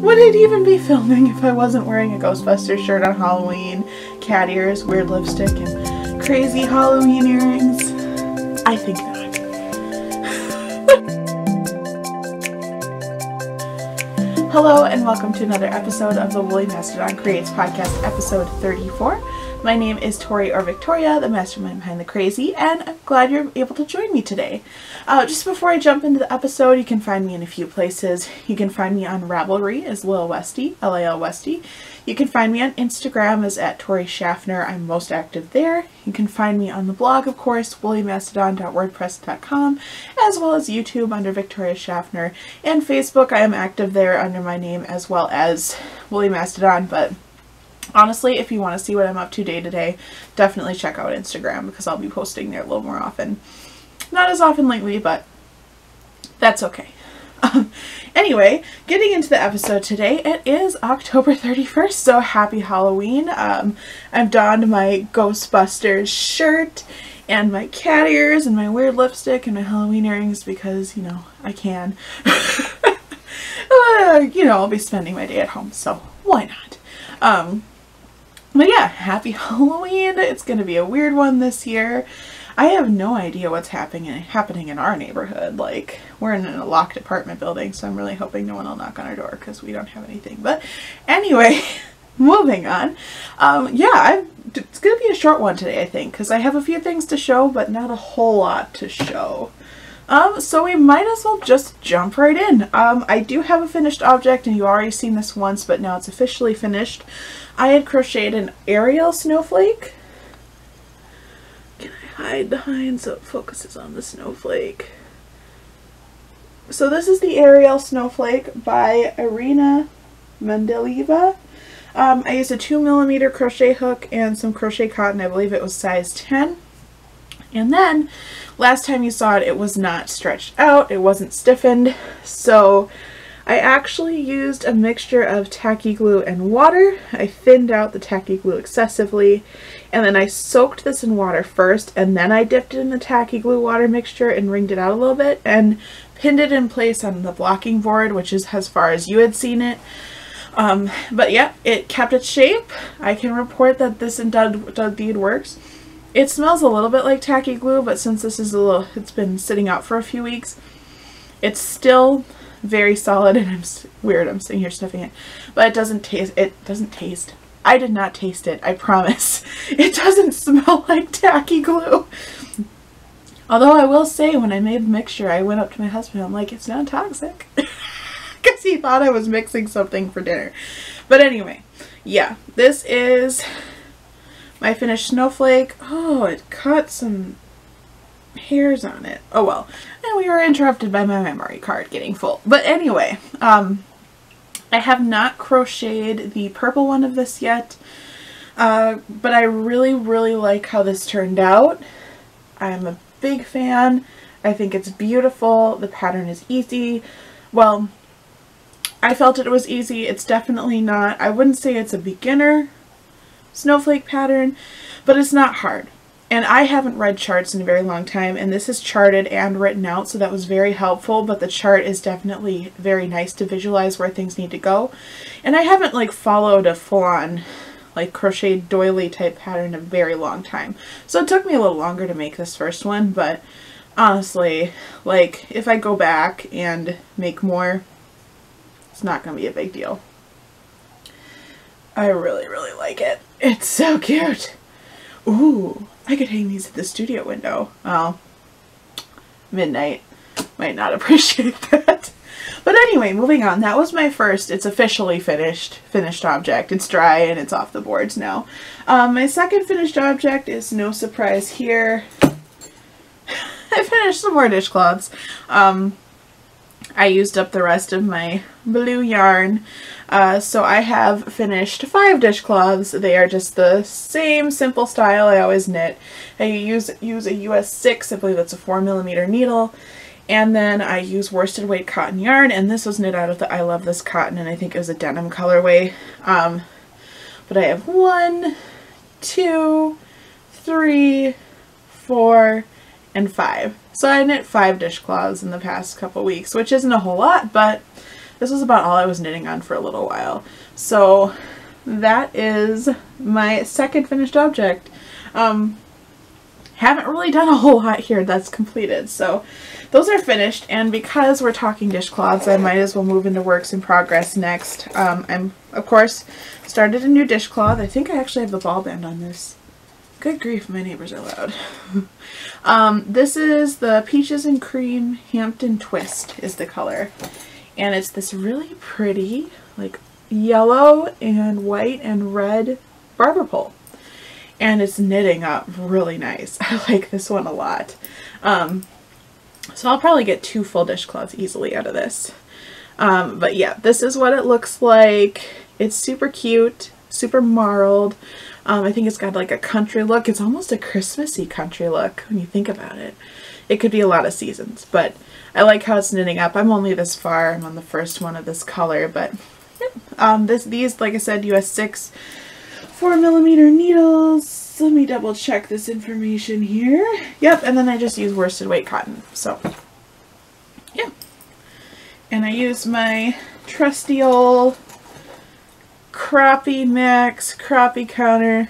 would it even be filming if I wasn't wearing a Ghostbusters shirt on Halloween, cat ears, weird lipstick, and crazy Halloween earrings? I think not. Hello and welcome to another episode of the Woolly Mastadon Creates Podcast, episode 34. My name is Tori or Victoria, the mastermind behind the crazy, and I'm glad you're able to join me today. Just before I jump into the episode, you can find me in a few places. You can find me on Ravelry as lilwestie, L-A-L-Westie. You can find me on Instagram as @ToriSchaffner. I'm most active there. You can find me on the blog, of course, woolymastadon.wordpress.com, as well as YouTube under Victoria Schaffner, and Facebook. I am active there under my name as well as Woolly Mastadon, but honestly, if you want to see what I'm up to day to day, definitely check out Instagram because I'll be posting there a little more often. Not as often lately, but that's okay. Anyway, getting into the episode today, it is October 31st, so happy Halloween. I've donned my Ghostbusters shirt and my cat ears and my weird lipstick and my Halloween earrings because, you know, I can. I'll be spending my day at home, so why not? But yeah, happy Halloween. It's going to be a weird one this year. I have no idea what's happening in our neighborhood. Like, we're in a locked apartment building, so I'm really hoping no one will knock on our door because we don't have anything. But anyway, moving on. It's going to be a short one today, I think, because I have a few things to show, but not a whole lot to show. So we might as well just jump right in. I do have a finished object, and you've already seen this once, but now it's officially finished. I had crocheted an Ariel snowflake. Can I hide behind so it focuses on the snowflake? So this is the Ariel snowflake by Irina, Mendeleev. I used a 2mm crochet hook and some crochet cotton. I believe it was size 10. And then, last time you saw it, it was not stretched out, it wasn't stiffened, so I actually used a mixture of tacky glue and water. I thinned out the tacky glue excessively, and then I soaked this in water first, and then I dipped it in the tacky glue water mixture and wringed it out a little bit, and pinned it in place on the blocking board, which is as far as you had seen it. But yeah, it kept its shape. I can report that this indeed works. It smells a little bit like tacky glue, but since this is it's been sitting out for a few weeks, it's still very solid, and I'm sitting here sniffing it, but it doesn't taste, I did not taste it, I promise. It doesn't smell like tacky glue. Although I will say, when I made the mixture, I went up to my husband, I'm like, it's not toxic. Because he thought I was mixing something for dinner. But anyway, yeah, this is my finished snowflake. Oh, it cut some hairs on it. Oh well. And we were interrupted by my memory card getting full. But anyway, I have not crocheted the purple one of this yet. But I really, really like how this turned out. I'm a big fan. I think it's beautiful. The pattern is easy. Well, I felt it was easy. It's definitely not, I wouldn't say it's a beginner snowflake pattern, but it's not hard. And I haven't read charts in a very long time, and this is charted and written out, so that was very helpful, but the chart is definitely very nice to visualize where things need to go. And I haven't like followed a full-on like crochet doily type pattern in a very long time. So it took me a little longer to make this first one, but honestly, like if I go back and make more, it's not going to be a big deal. I really, really like it. It's so cute. Ooh, I could hang these at the studio window. Well, midnight. Might not appreciate that. But anyway, moving on. That was my first. It's officially finished object. It's dry and it's off the boards now. My second finished object is no surprise here. I finished some more dishcloths. I used up the rest of my blue yarn, so I have finished 5 dishcloths. They are just the same simple style I always knit. I use a US 6, I believe that's a 4mm needle, and then I use worsted weight cotton yarn, and this was knit out of the I Love This Cotton, and I think it was a denim colorway. But I have 1, 2, 3, 4, and 5. So I knit 5 dishcloths in the past couple weeks, which isn't a whole lot, but This was about all I was knitting on for a little while. So that is my second finished object. Haven't really done a whole lot here that's completed. So those are finished, and because we're talking dishcloths, I might as well move into works in progress next. I'm, of course, started a new dishcloth. I think I actually have the ball band on this. Good grief, my neighbors are loud. This is the Peaches and Cream Hampton Twist is the color. And it's this really pretty, like, yellow and white and red barber pole. And it's knitting up really nice. I like this one a lot. So I'll probably get 2 full dishcloths easily out of this. But yeah, this is what it looks like. It's super cute, super marled. I think it's got like a country look. It's almost a Christmassy country look when you think about it. It could be a lot of seasons, but I like how it's knitting up. I'm only this far. I'm on the first one of this color, but yeah. These, like I said, US 6 4mm needles. Let me double check this information here. Yep, and then I just use worsted weight cotton. So, yeah. And I use my trusty old Crappie Max crappie counter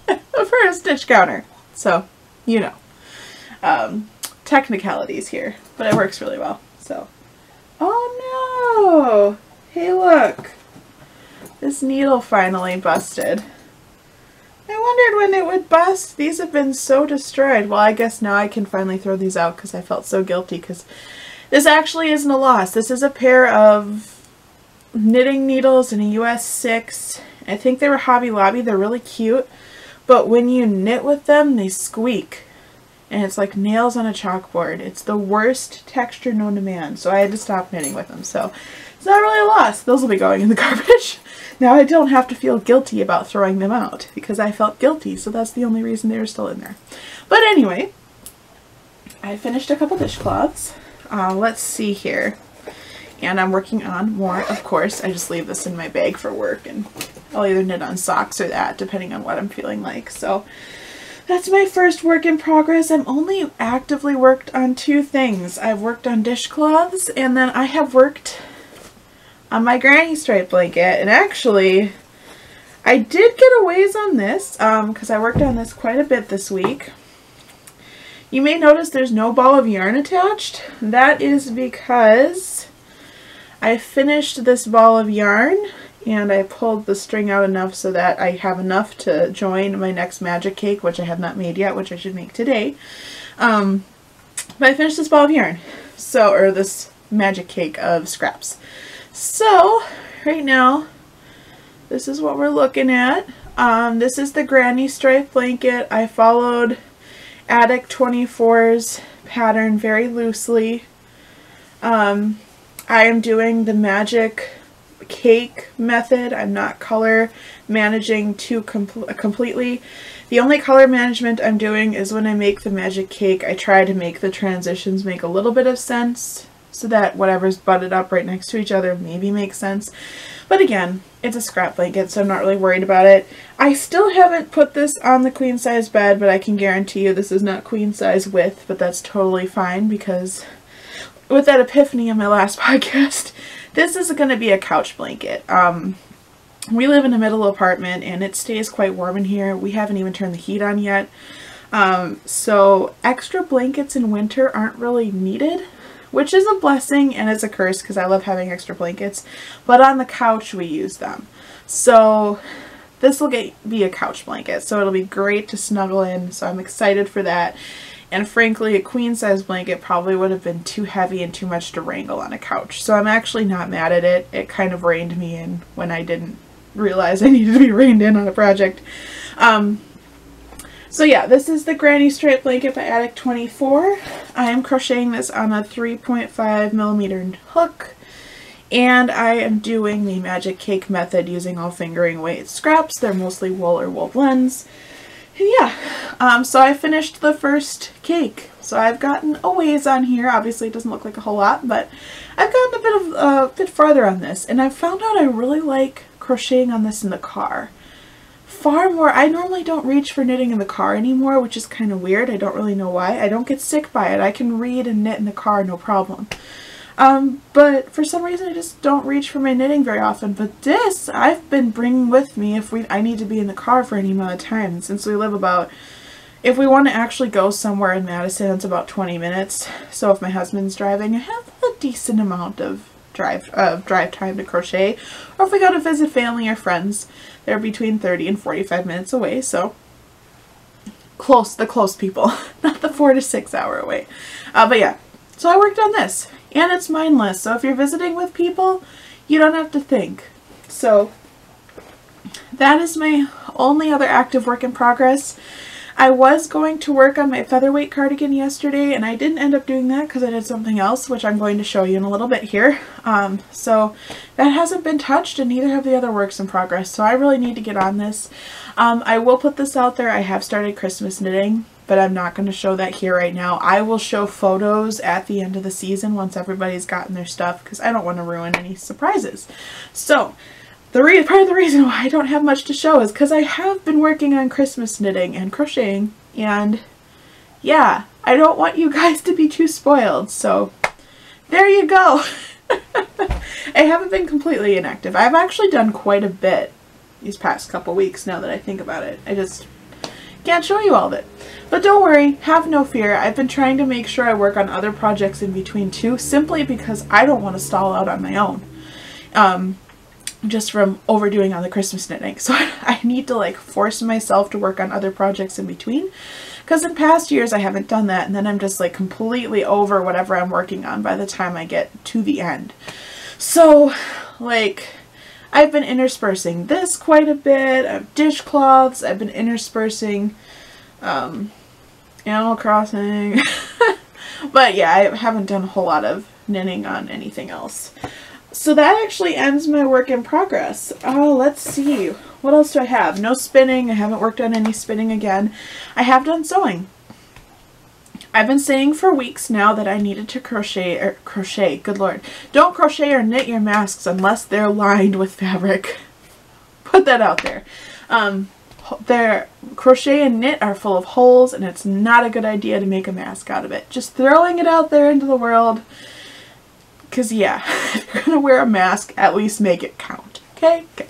for a stitch counter. So, you know. Technicalities here, but it works really well. So, oh no! Hey, look. This needle finally busted. I wondered when it would bust. These have been so destroyed. Well, I guess now I can finally throw these out because I felt so guilty, because this actually isn't a loss. This is a pair of knitting needles in a US 6. I think they were Hobby Lobby. They're really cute, but when you knit with them, they squeak. And it's like nails on a chalkboard. It's the worst texture known to man, so I had to stop knitting with them. So it's not really a loss. Those will be going in the garbage. Now I don't have to feel guilty about throwing them out, because I felt guilty, so that's the only reason they were still in there. But anyway, I finished a couple dishcloths. Let's see here. And I'm working on more, of course. I just leave this in my bag for work, and I'll either knit on socks or that, depending on what I'm feeling like. So that's my first work in progress. I'm only actively worked on 2 things. I've worked on dishcloths, and then I have worked on my granny stripe blanket. And actually, I did get a ways on this because I worked on this quite a bit this week. You may notice there's no ball of yarn attached. That is because I finished this ball of yarn and I pulled the string out enough so that I have enough to join my next magic cake, which I have not made yet, which I should make today. But I finished this ball of yarn, or this magic cake of scraps. So right now, this is what we're looking at. This is the granny stripe blanket. I followed Attic 24's pattern very loosely. I am doing the magic cake method. I'm not color managing too completely. The only color management I'm doing is when I make the magic cake, I try to make the transitions make a little bit of sense so that whatever's butted up right next to each other maybe makes sense. But again, it's a scrap blanket, so I'm not really worried about it. I still haven't put this on the queen size bed, but I can guarantee you this is not queen size width, but that's totally fine, because with that epiphany in my last podcast, this is going to be a couch blanket. We live in a middle apartment and it stays quite warm in here. We haven't even turned the heat on yet. So extra blankets in winter aren't really needed, which is a blessing and it's a curse because I love having extra blankets. But on the couch we use them. So this will be a couch blanket. So it'll be great to snuggle in. So I'm excited for that. And frankly, a queen size blanket probably would have been too heavy and too much to wrangle on a couch. So I'm actually not mad at it. It kind of reined me in when I didn't realize I needed to be reined in on a project. So yeah, this is the granny stripe blanket by Attic 24. I am crocheting this on a 3.5mm hook. And I am doing the magic cake method using all fingering weight scraps. They're mostly wool or wool blends. And yeah, so I finished the first cake. So I've gotten a ways on here. Obviously it doesn't look like a whole lot, but I've gotten a bit farther on this. And I found out I really like crocheting on this in the car. Far more. I normally don't reach for knitting in the car anymore, which is kind of weird. I don't really know why. I don't get sick by it. I can read and knit in the car, no problem. But for some reason I just don't reach for my knitting very often. But this I've been bringing with me if I need to be in the car for any amount of time, since we live about, if we want to actually go somewhere in Madison, it's about 20 minutes. So if my husband's driving, I have a decent amount of drive time to crochet. Or if we go to visit family or friends, they're between 30 and 45 minutes away. So the close people, not the 4 to 6 hour away. But yeah, so I worked on this, and it's mindless. So if you're visiting with people, you don't have to think. So that is my only other active work in progress. I was going to work on my featherweight cardigan yesterday, and I didn't end up doing that because I did something else, which I'm going to show you in a little bit here. So that hasn't been touched, and neither have the other works in progress. So I really need to get on this. I will put this out there. I have started Christmas knitting, but I'm not going to show that here right now. I will show photos at the end of the season once everybody's gotten their stuff, because I don't want to ruin any surprises. So part of the reason why I don't have much to show is because I have been working on Christmas knitting and crocheting, and yeah, I don't want you guys to be too spoiled, so there you go. I haven't been completely inactive. I've actually done quite a bit these past couple weeks now that I think about it. I just can't show you all of it. But don't worry, have no fear. I've been trying to make sure I work on other projects in between too, simply because I don't want to stall out on my own. Just from overdoing on the Christmas knitting. So I need to like force myself to work on other projects in between, because in past years I haven't done that, and then I'm just like completely over whatever I'm working on by the time I get to the end. So like I've been interspersing this quite a bit. I have dishcloths. I've been interspersing Animal Crossing. But yeah, I haven't done a whole lot of knitting on anything else. So that actually ends my work in progress. Oh, let's see. What else do I have? No spinning. I haven't worked on any spinning again. I have done sewing. I've been saying for weeks now that I needed to crochet, good lord. Don't crochet or knit your masks unless they're lined with fabric. Put that out there. Their crochet and knit are full of holes, and it's not a good idea to make a mask out of it. Just throwing it out there into the world. Because, yeah, if you're going to wear a mask, at least make it count. Okay? Okay.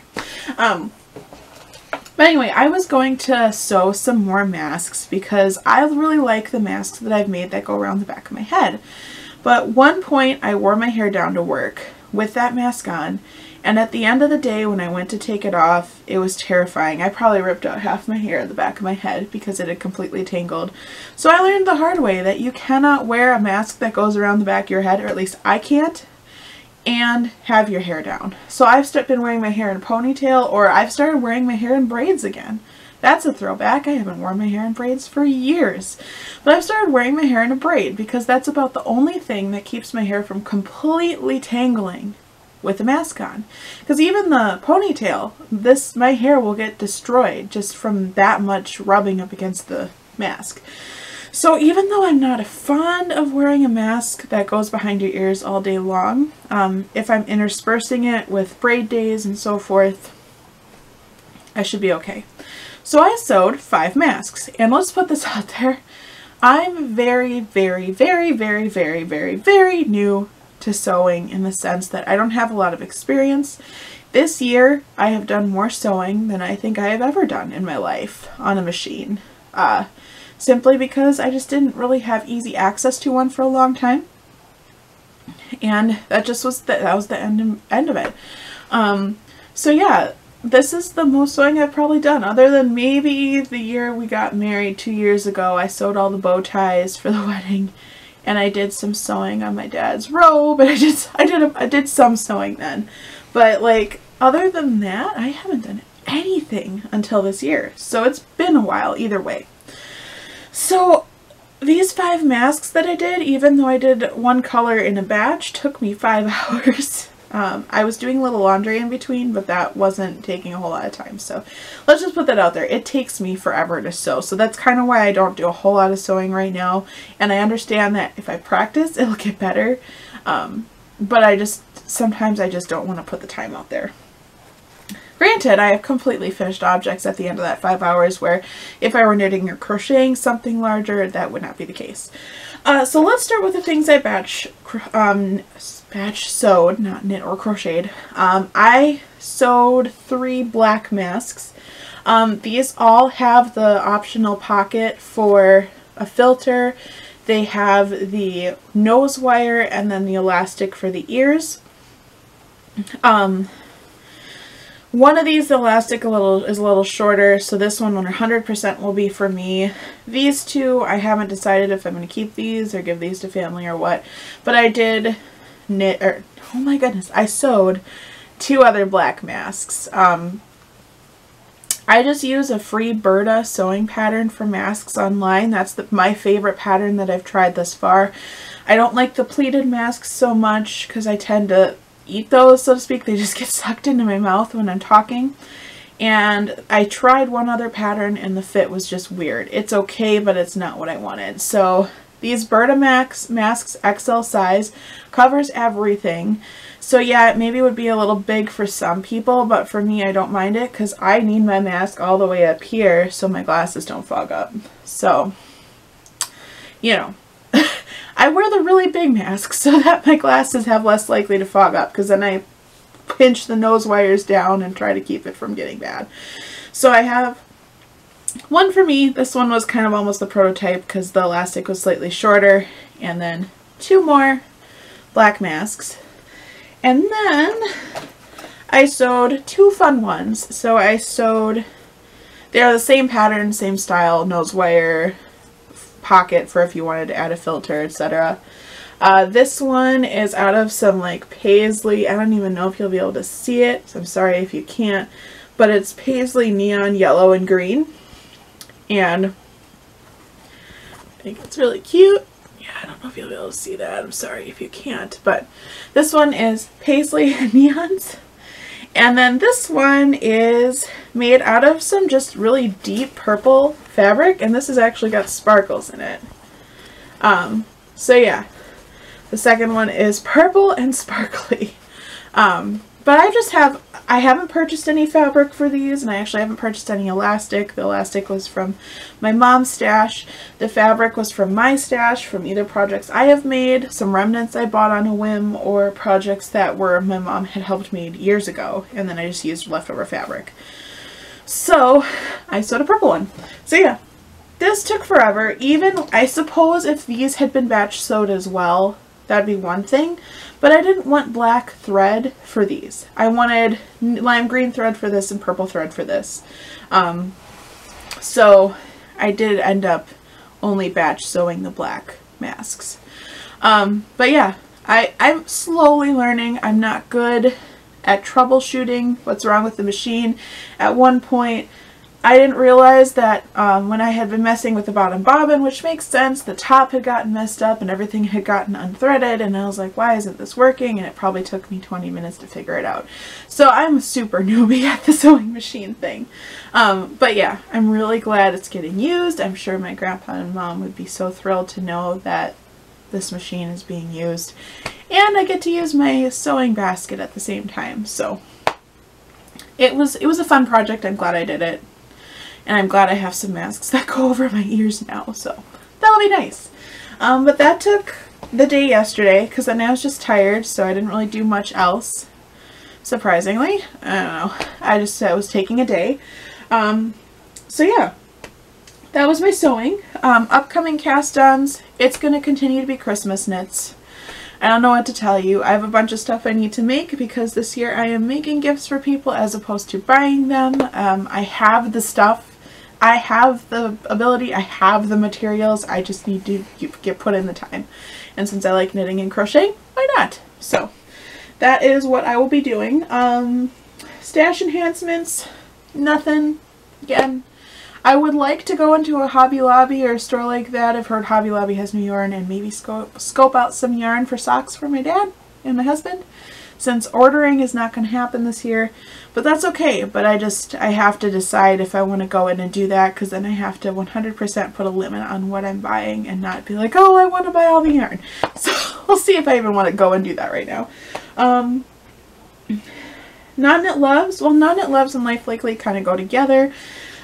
But anyway, I was going to sew some more masks because I really like the masks that I've made that go around the back of my head. But one point, I wore my hair down to work with that mask on. And at the end of the day, when I went to take it off, it was terrifying. I probably ripped out half my hair at the back of my head because it had completely tangled. So I learned the hard way that you cannot wear a mask that goes around the back of your head, or at least I can't, and have your hair down. So I've been wearing my hair in a ponytail, or I've started wearing my hair in braids again. That's a throwback. I haven't worn my hair in braids for years. But I've started wearing my hair in a braid because that's about the only thing that keeps my hair from completely tangling with the mask on. Because even the ponytail, my hair will get destroyed just from that much rubbing up against the mask. So even though I'm not fond of wearing a mask that goes behind your ears all day long, if I'm interspersing it with braid days and so forth, I should be okay. So I sewed 5 masks, and let's put this out there. I'm very, very, very, very, very, very, very new to sewing, in the sense that I don't have a lot of experience. This year I have done more sewing than I think I have ever done in my life on a machine, simply because I just didn't really have easy access to one for a long time, and that just was that was the end of it. So yeah, this is the most sewing I've probably done, other than maybe the year we got married 2 years ago. I sewed all the bow ties for the wedding, and I did some sewing on my dad's robe, and I did some sewing then. But like, other than that, I haven't done anything until this year. So it's been a while either way. So these 5 masks that I did, even though I did one color in a batch, took me 5 hours. I was doing a little laundry in between, but that wasn't taking a whole lot of time. So let's just put that out there. It takes me forever to sew. So that's kind of why I don't do a whole lot of sewing right now. And I understand that if I practice, it'll get better. But sometimes I just don't want to put the time out there. Granted, I have completely finished objects at the end of that 5 hours, where if I were knitting or crocheting something larger, that would not be the case. So let's start with the things I batch sewed, not knit or crocheted. I sewed 3 black masks. These all have the optional pocket for a filter. They have the nose wire and then the elastic for the ears. One of these, the elastic is a little shorter, so this one 100% will be for me. These two, I haven't decided if I'm going to keep these or give these to family or what, but I did knit, or oh my goodness, I sewed 2 other black masks. I just use a free Berta sewing pattern for masks online. That's my favorite pattern that I've tried thus far. I don't like the pleated masks so much because I tend to eat those, so to speak. They just get sucked into my mouth when I'm talking. And I tried one other pattern and the fit was just weird. It's okay, but it's not what I wanted. So these Berta masks XL size, covers everything. So yeah, it maybe would be a little big for some people, but for me, I don't mind it because I need my mask all the way up here so my glasses don't fog up. So, you know, I wear the really big masks so that my glasses have less likely to fog up, because then I pinch the nose wires down and try to keep it from getting bad. So I have one for me. This one was kind of almost the prototype because the elastic was slightly shorter, and then 2 more black masks. And then I sewed 2 fun ones. So I sewed, they're the same pattern, same style, nose wire, pocket for if you wanted to add a filter, etc. This one is out of some like paisley. I don't even know if you'll be able to see it, so I'm sorry if you can't, but it's paisley neon yellow and green, and I think it's really cute. Yeah, I don't know if you'll be able to see that. I'm sorry if you can't, but this one is paisley and neons. And then this one is made out of some just really deep purple fabric, and this has actually got sparkles in it. So yeah, the second one is purple and sparkly. But I haven't purchased any fabric for these, and I actually haven't purchased any elastic. The elastic was from my mom's stash. The fabric was from my stash, from either projects I have made, some remnants I bought on a whim, or projects that my mom had helped me years ago, and then I just used leftover fabric. So I sewed a purple one. So yeah, this took forever. Even, I suppose if these had been batch sewed as well, that'd be one thing, but I didn't want black thread for these. I wanted lime green thread for this and purple thread for this. So I did end up only batch sewing the black masks. But yeah, I'm slowly learning. I'm not good at troubleshooting what's wrong with the machine. At one point, I didn't realize that when I had been messing with the bottom bobbin, which makes sense, the top had gotten messed up and everything had gotten unthreaded, and I was like, why isn't this working? And it probably took me 20 minutes to figure it out. So I'm a super newbie at the sewing machine thing. But yeah, I'm really glad it's getting used. I'm sure my grandpa and mom would be so thrilled to know that this machine is being used. And I get to use my sewing basket at the same time. So it was a fun project. I'm glad I did it. And I'm glad I have some masks that go over my ears now, so that'll be nice. But that took the day yesterday, because then I was just tired, so I didn't really do much else, surprisingly. I don't know. I was taking a day. So yeah, that was my sewing. Upcoming cast-ons, it's going to continue to be Christmas knits. I don't know what to tell you. I have a bunch of stuff I need to make because this year I am making gifts for people as opposed to buying them. I have the stuff. I have the ability, I have the materials, I just need to get put in the time. And since I like knitting and crocheting, why not? So that is what I will be doing. Stash enhancements, nothing. Again, I would like to go into a Hobby Lobby or a store like that. I've heard Hobby Lobby has new yarn, and maybe scope out some yarn for socks for my dad and my husband, since ordering is not going to happen this year. But that's okay, but I have to decide if I want to go in and do that, because then I have to 100% put a limit on what I'm buying and not be like, oh, I want to buy all the yarn. So we'll see if I even want to go and do that right now. Non-knit loves, well, non-knit loves and Life Likely kind of go together.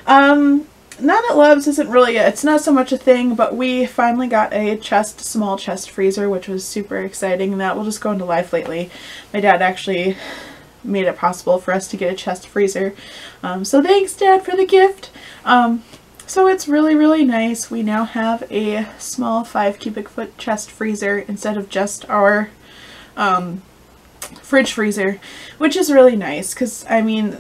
Non-knit loves isn't really, it's not so much a thing, but we finally got a small chest freezer, which was super exciting, and that will just go into Life Lately. My dad actually made it possible for us to get a chest freezer. So thanks, Dad, for the gift. So it's really, really nice. We now have a small 5 cubic foot chest freezer instead of just our fridge freezer, which is really nice because, I mean,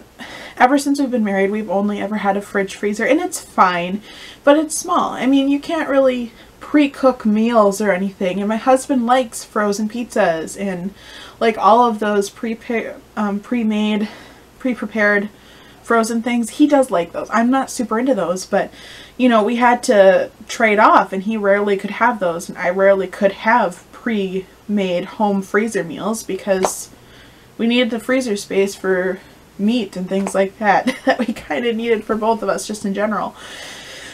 ever since we've been married, we've only ever had a fridge freezer, and it's fine, but it's small. I mean, you can't really pre-cook meals or anything, and my husband likes frozen pizzas and like all of those pre-prepared frozen things. He does like those. I'm not super into those, but you know, we had to trade off, and he rarely could have those, and I rarely could have pre-made home freezer meals because we needed the freezer space for meat and things like that that we kind of needed for both of us just in general.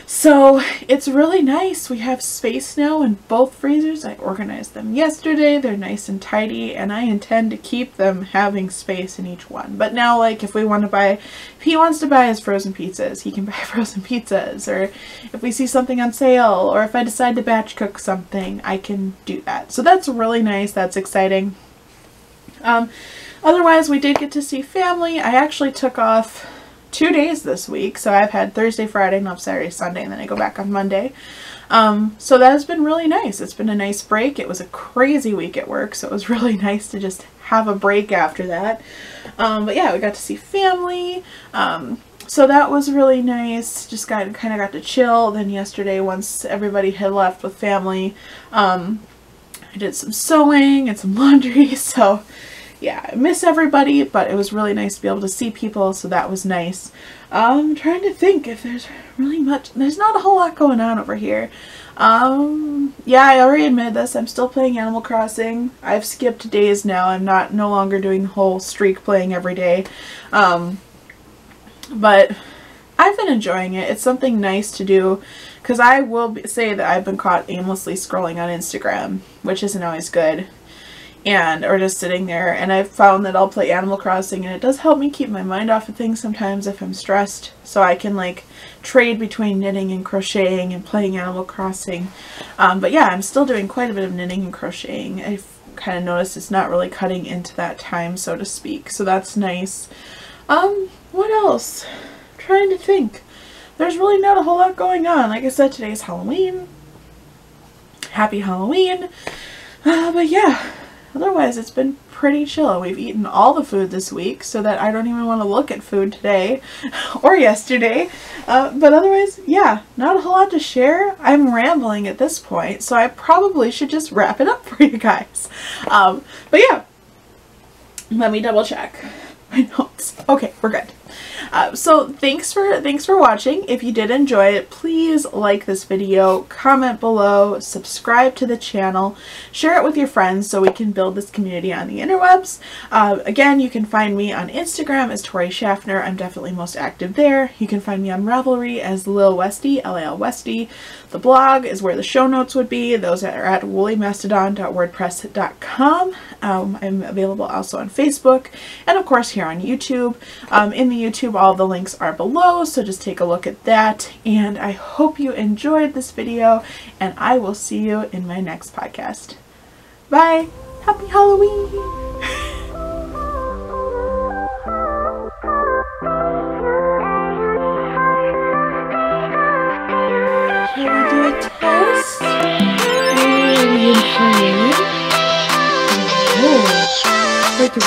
So it's really nice. We have space now in both freezers. I organized them yesterday. They're nice and tidy, and I intend to keep them having space in each one. But now, like, if he wants to buy his frozen pizzas, he can buy frozen pizzas, or if we see something on sale, or if I decide to batch cook something, I can do that. So that's really nice. That's exciting. Otherwise, we did get to see family. I actually took off 2 days this week, so I've had Thursday, Friday, and off Saturday, Sunday, and then I go back on Monday. So that has been really nice. It's been a nice break. It was a crazy week at work, so it was really nice to just have a break after that. But yeah, we got to see family. So that was really nice. Just kind of got to chill. Then yesterday, once everybody had left with family, I did some sewing and some laundry, so yeah, I miss everybody, but it was really nice to be able to see people, so that was nice. I'm trying to think if there's really much. There's not a whole lot going on over here. Yeah, I already admitted this. I'm still playing Animal Crossing. I've skipped days now. I'm no longer doing the whole streak playing every day. But I've been enjoying it. It's something nice to do, because I will say that I've been caught aimlessly scrolling on Instagram, which isn't always good. Or just sitting there, and I've found that I'll play Animal Crossing, and it does help me keep my mind off of things sometimes if I'm stressed, so I can like trade between knitting and crocheting and playing Animal Crossing. But yeah, I'm still doing quite a bit of knitting and crocheting. I've kind of noticed it's not really cutting into that time, so to speak, so that's nice. What else? I'm trying to think. There's really not a whole lot going on. Like I said, today's Halloween. Happy Halloween. But yeah. Otherwise, it's been pretty chill. We've eaten all the food this week, so that I don't even want to look at food today or yesterday. But otherwise, yeah, not a whole lot to share. I'm rambling at this point, so I probably should just wrap it up for you guys. But yeah, let me double check my notes. Okay, we're good. So thanks for watching. If you did enjoy it, please like this video, comment below, subscribe to the channel, share it with your friends so we can build this community on the interwebs. Again, you can find me on Instagram as Tori Schaffner. I'm definitely most active there. You can find me on Ravelry as lilwestie, L-A-L-Westie. The blog is where the show notes would be. Those are at woolymastodon.wordpress.com. I'm available also on Facebook, and of course here on YouTube. In the YouTube, all the links are below, so just take a look at that. And I hope you enjoyed this video, and I will see you in my next podcast. Bye! Happy Halloween! Shall we do a test? Oh, like a